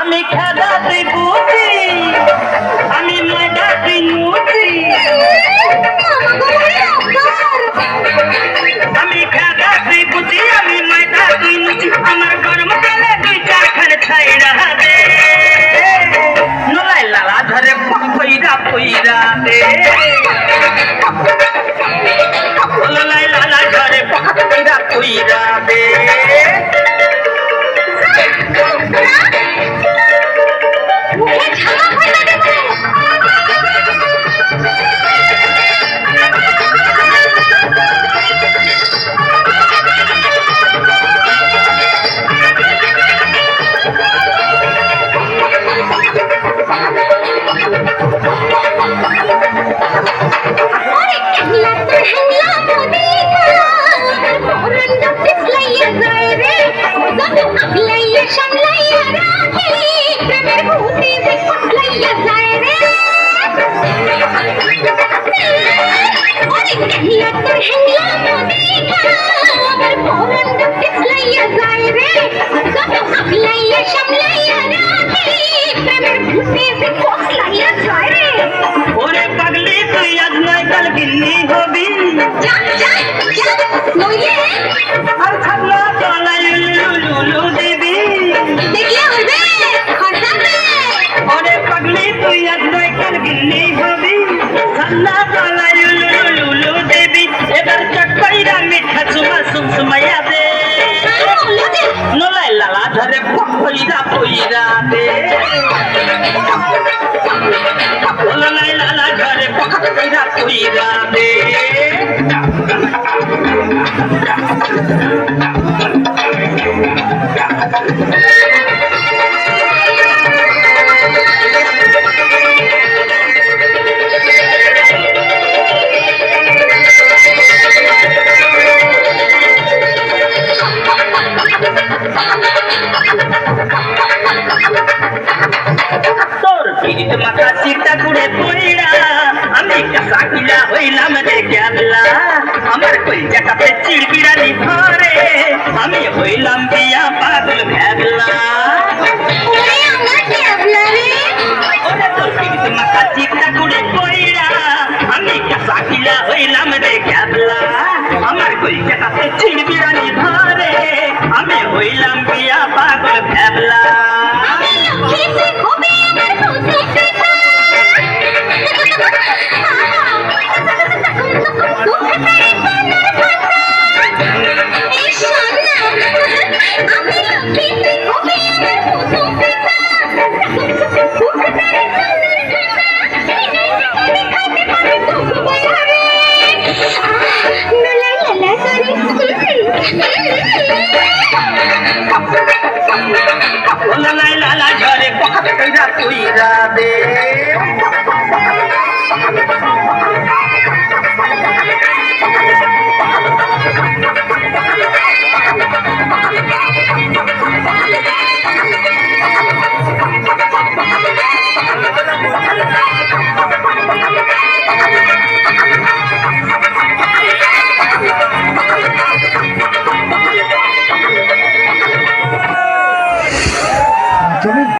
আমি খেদা তুই বুঝি, আমি ময়দা তুই মুচি, আমি খেদা তুই বুঝি, আমি ময়দা তুই মুচি, আমার গরম তেলে দুই চারখানে ছাইড়া দে, নোলাই লালা ধরে পইরা পইরা দে, নোলাই লালা ধরে পইরা পইরা দে। আমার কলজাটাতে চিড়বিড়ানি ধরে, আমি হইলাম বিয়া পাগল ভ্যাবলা, ওরে তোর পিড়িতে মাথা চিকটা করে কইরা আমি কাসাকিলা হইলাম রে ক্যাবলা, আমার কলজাটাতে চিড়বিড়ানি ধরে, আমি হইলাম বিয়া পাগল ভ্যাবলা। লালা ঝরে পকা কইরা কইরা দে।